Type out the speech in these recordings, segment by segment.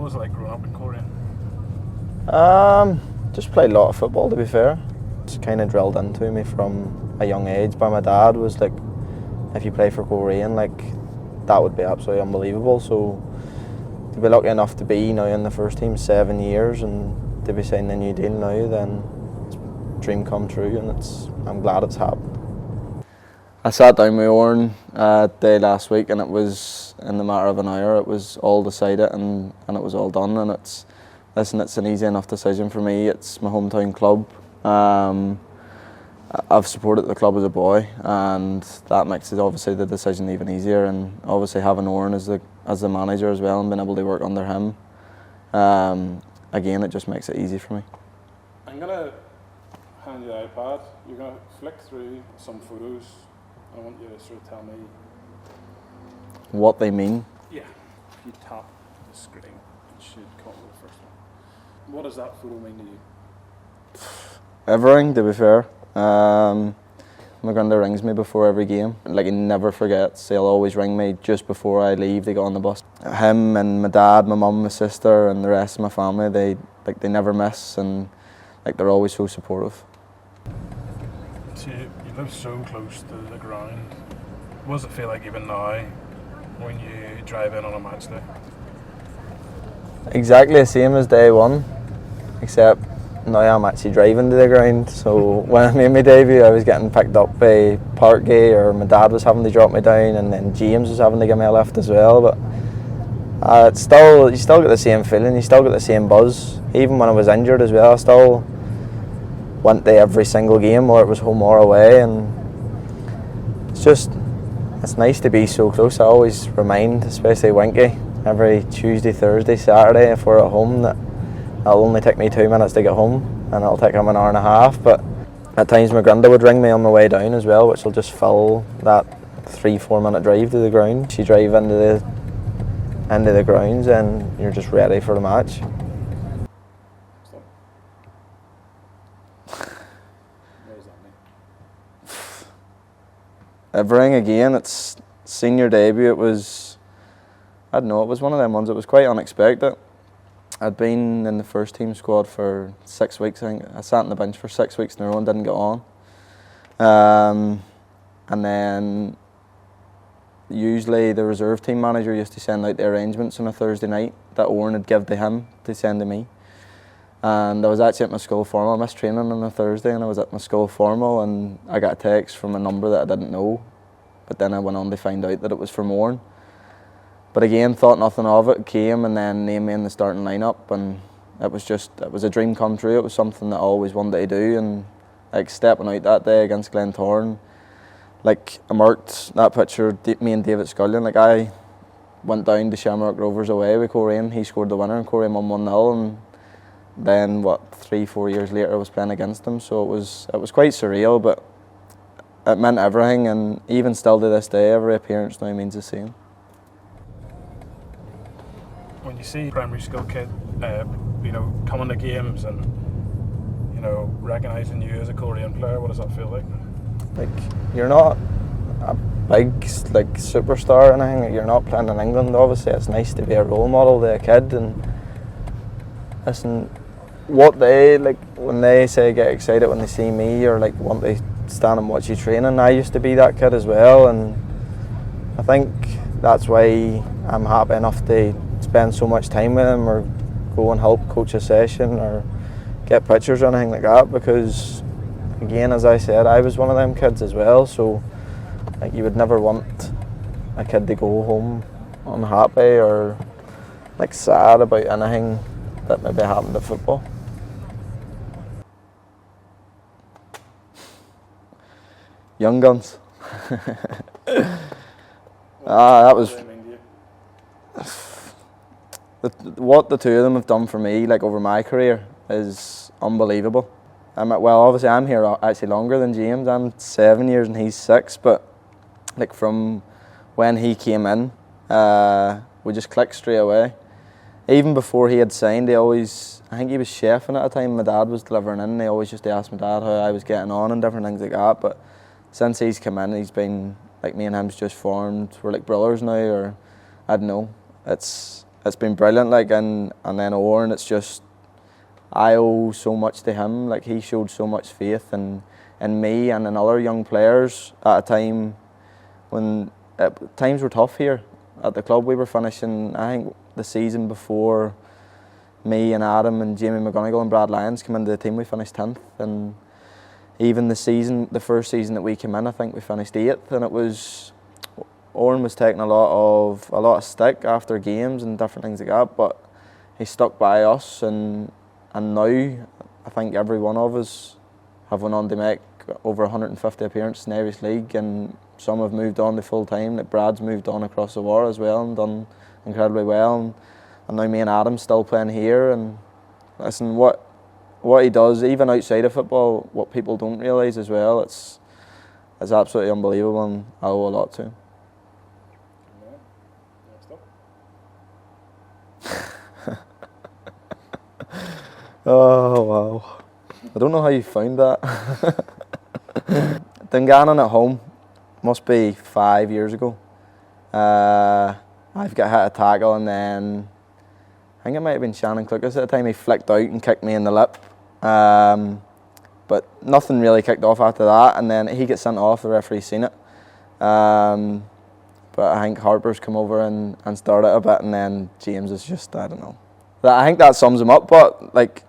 What was it like growing up in Coleraine? Just played a lot of football, to be fair. It's kind of drilled into me from a young age by my dad. Was like, if you play for Coleraine, like, that would be absolutely unbelievable. So to be lucky enough to be now in the first team 7 years and to be signing a new deal now, then it's a dream come true, and I'm glad it's happened. I sat down with Oran day last week, and it was in the matter of an hour. It was all decided, and it was all done. And it's an easy enough decision for me. It's my hometown club. I've supported the club as a boy, and that makes it obviously the decision even easier. And obviously having Oran as the manager as well, and being able to work under him, again, it just makes it easy for me. I'm gonna hand you the iPad. You're gonna flick through some photos. I want you to sort of tell me what they mean. Yeah. If you tap the screen, it should come up with the first one. What does that photo mean to you? Everything, to be fair. My granddad rings me before every game. Like, he never forgets. He'll always ring me just before I leave to get on the bus. Him and my dad, my mum, my sister, and the rest of my family, they never miss, and like, they're always so supportive. So you live so close to the ground. What does it feel like even now when you drive in on a match day? Exactly the same as day one, except now I'm actually driving to the ground. So when I made my debut, I was getting picked up by Parkgate, or my dad was having to drop me down, and then James was having to give me a lift as well. But you still get the same feeling, you still get the same buzz. Even when I was injured as well, I still went to every single game, whether it was home or away, and it's nice to be so close. I always remind, especially Winky, every Tuesday, Thursday, Saturday, if we're at home, that it'll only take me 2 minutes to get home, and it'll take him an hour and a half. But at times my granddad would ring me on my way down as well, which will just fill that 3-4 minute drive to the ground. You drive into the grounds and you're just ready for the match. What does that mean? Everything again. It's senior debut. It was, I don't know, it was one of them ones. It was quite unexpected. I'd been in the first team squad for 6 weeks. I think I sat on the bench for 6 weeks in a row and didn't get on. And then usually the reserve team manager used to send out the arrangements on a Thursday night that Oran had given to him to send to me. And I was actually at my school formal. I missed training on a Thursday, and I was at my school formal, and I got a text from a number that I didn't know. But then I went on to find out that it was from Oran. But again, thought nothing of it, came and then named me in the starting lineup, and it was a dream come true. It was something that I always wanted to do, and like stepping out that day against Glentoran, like I marked that picture, me and David Scullion, like I went down to Shamrock Rovers away with Coleraine. He scored the winner and Coleraine won 1-0, and then 3-4 years later I was playing against him. So it was quite surreal, but it meant everything, and even still to this day, every appearance now means the same. When you see a primary school kid, coming to games and recognising you as a Coleraine player, what does that feel like? Like, you're not a big superstar or anything. You're not playing in England. Obviously, it's nice to be a role model to a kid, and listen, what they like when they say get excited when they see me or like want to stand and watch you training. I used to be that kid as well, and I think that's why I'm happy enough to spend so much time with him, or go and help coach a session or get pictures or anything like that, because again, as I said, I was one of them kids as well. So like, you would never want a kid to go home unhappy or like sad about anything that maybe happened to football. Young Guns. That was what the two of them have done for me, like over my career, is unbelievable. Obviously I'm here actually longer than James. I'm 7 years and he's 6, but like from when he came in, we just clicked straight away. Even before he had signed, I think he was chefing at a time, my dad was delivering in, and they always used to ask my dad how I was getting on and different things like that. But since he's come in, he's been, like, me and him's just formed, we're like brothers now, or I don't know. It's it's been brilliant. Like, and then Oran, it's just, I owe so much to him. Like, he showed so much faith in me and in other young players at a time when times were tough here at the club. We were finishing, I think, the season before me and Adam and Jamie McGonigal and Brad Lyons came into the team, we finished 10th. And even the first season that we came in, I think we finished 8th. And it was, Oran was taking a lot of stick after games and different things like that, but he stuck by us, and now I think every one of us have went on to make over 150 appearances in the Irish League, and some have moved on to full time. Like Brad's moved on across the war as well and done incredibly well, and now me and Adam's still playing here. And listen, what he does, even outside of football, what people don't realise as well, it's absolutely unbelievable, and I owe a lot to him. Oh wow, I don't know how you found that. Dungannon at home, must be 5 years ago. I've got hit a tackle, and then I think it might have been Shannon Clucas at the time. He flicked out and kicked me in the lip, but nothing really kicked off after that, and then he gets sent off. The referee seen it, but I think Harper's come over and started it a bit, and then James is just, I don't know. I think that sums him up, but like,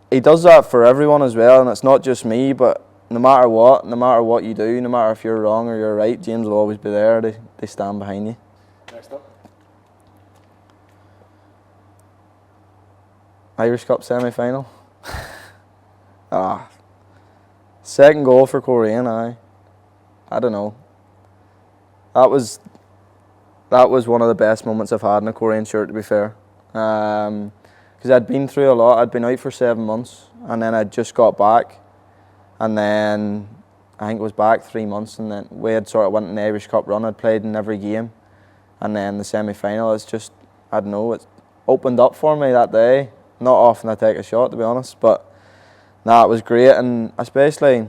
he does that for everyone as well, and it's not just me, but no matter what you do, no matter if you're wrong or you're right, James will always be there. They stand behind you. Next up. Irish Cup semi-final. Second goal for Coleraine, I don't know. That was one of the best moments I've had in a Coleraine shirt, to be fair. Because I'd been through a lot. I'd been out for 7 months, and then I'd just got back, and then I think it was back 3 months, and then we had sort of went in the Irish Cup run. I'd played in every game, and then the semi-final, it's just, I don't know, it opened up for me that day. Not often I take a shot, to be honest, but it was great, and especially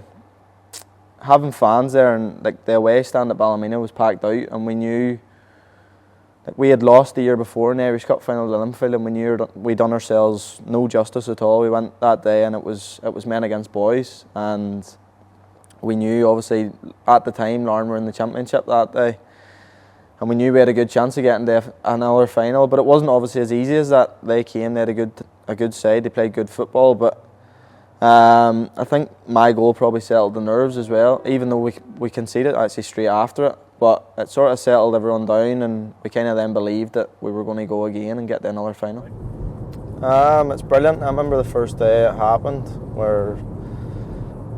having fans there, and like the away stand at Ballymena was packed out, and we knew, like, we had lost the year before in the Irish Cup final to Linfield, and we knew we'd done ourselves no justice at all. We went that day, and it was men against boys, and we knew, obviously at the time Larne were in the championship that day, and we knew we had a good chance of getting to another final, but it wasn't obviously as easy as that. They came, they had a good side, they played good football, but I think my goal probably settled the nerves as well, even though we conceded actually straight after it. But it sort of settled everyone down, and we kind of then believed that we were going to go again and get to another final. It's brilliant. I remember the first day it happened, we're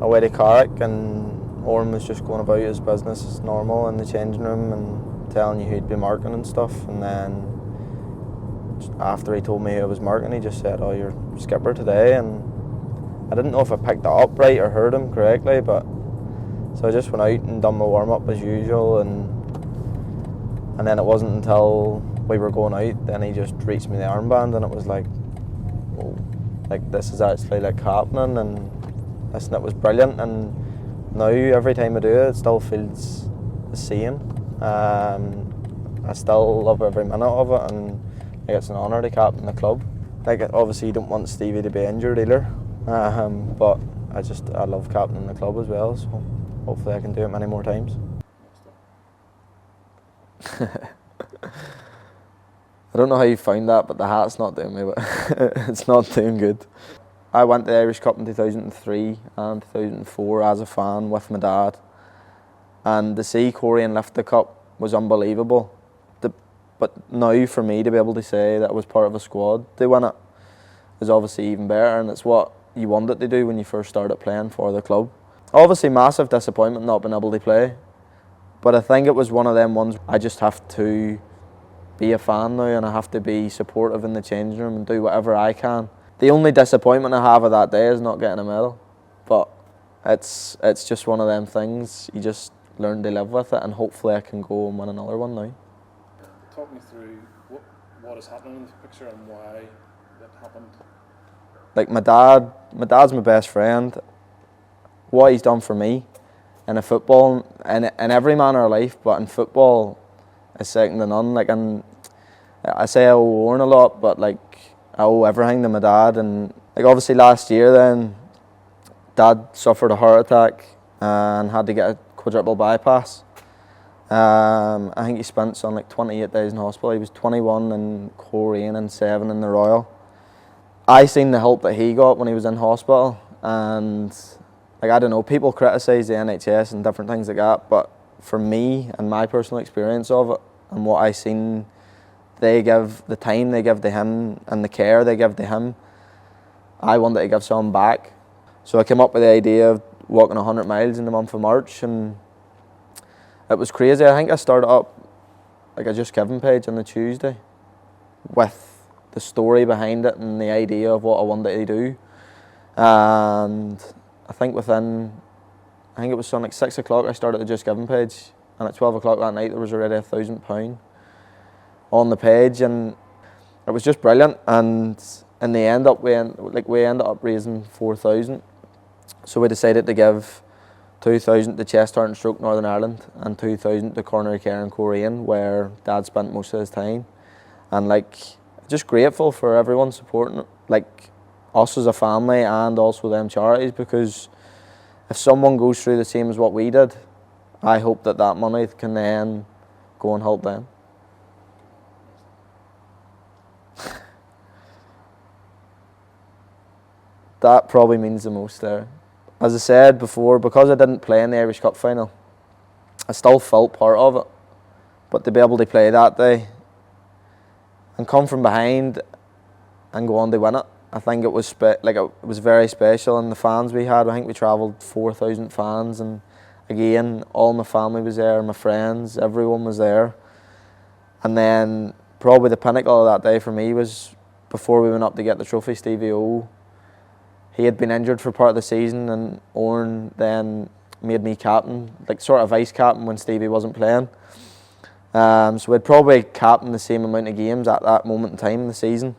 away to Carrick, and Oran was just going about his business as normal in the changing room and telling you who'd be marking and stuff. And then after he told me who I was marking, he just said, "Oh, you're skipper today." And I didn't know if I picked it up right or heard him correctly, but so I just went out and done my warm-up as usual, and then it wasn't until we were going out, then he just reached me the armband, and it was like, oh, like this is actually like happening, and listen, it was brilliant. And now every time I do it, it still feels the same. I still love every minute of it, and like, it's an honour to captain the club. Like, obviously you don't want Stevie to be injured either, but I love captaining the club as well, so hopefully I can do it many more times. I don't know how you found that, but the hat's not doing me, but it's not doing good. I went to the Irish Cup in 2003 and 2004 as a fan with my dad, and to see Coleraine lift the cup was unbelievable. But now for me to be able to say that I was part of a squad to win it is obviously even better, and it's what you wanted to do when you first started playing for the club. Obviously massive disappointment not being able to play, but I think it was one of them ones I just have to be a fan now, and I have to be supportive in the changing room and do whatever I can. The only disappointment I have of that day is not getting a medal, but it's just one of them things. You just learn to live with it, and hopefully I can go and win another one now. Talk me through what is happening in this picture and why it happened. Like my dad's my best friend. What he's done for me in a football, in every manner of life, but in football is second to none. Like, and I say I owe Owen a lot, but like I owe everything to my dad. And like obviously last year then, Dad suffered a heart attack and had to get a quadruple bypass. I think he spent something like 28 days in hospital. He was 21 in Coleraine and 7 in the Royal. I seen the help that he got when he was in hospital, and like I don't know, people criticise the NHS and different things like that, but for me and my personal experience of it and what I seen they give, the time they give to him and the care they give to him, I wanted to give some back. So I came up with the idea of walking 100 miles in the month of March, and it was crazy. I think I started up like a Just Giving page on the Tuesday with the story behind it and the idea of what I wanted to do. And I think it was something like 6 o'clock I started the Just Giving page, and at 12 o'clock that night there was already £1,000 on the page, and it was just brilliant. And in the end up we ended up raising 4,000. So we decided to give 2,000 to Chest, Heart and Stroke Northern Ireland and 2,000 to Coronary Care in Coleraine, where Dad spent most of his time. And like, just grateful for everyone supporting it, like us as a family and also them charities, because if someone goes through the same as what we did, I hope that that money can then go and help them. That probably means the most there. As I said before, because I didn't play in the Irish Cup final, I still felt part of it. But to be able to play that day and come from behind and go on to win it, I think it was it was very special. And the fans we had, I think we travelled 4,000 fans, and again, all my family was there, my friends, everyone was there. And then probably the pinnacle of that day for me was before we went up to get the trophy. Stevie O, he had been injured for part of the season, and Oren then made me captain, like sort of vice captain when Stevie wasn't playing. So we'd probably captained the same amount of games at that moment in time in the season.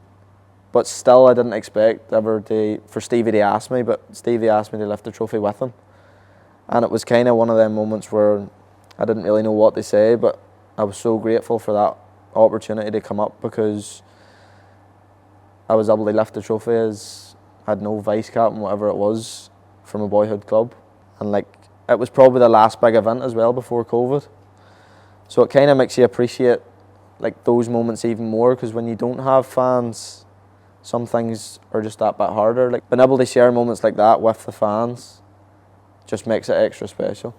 But still, I didn't expect for Stevie to ask me, but Stevie asked me to lift the trophy with him. And it was kind of one of them moments where I didn't really know what to say, but I was so grateful for that opportunity to come up, because I was able to lift the trophy as I had no vice captain, whatever it was, from a boyhood club. And like, it was probably the last big event as well before COVID. So it kind of makes you appreciate like those moments even more, because when you don't have fans, some things are just that bit harder. Like being able to share moments like that with the fans just makes it extra special.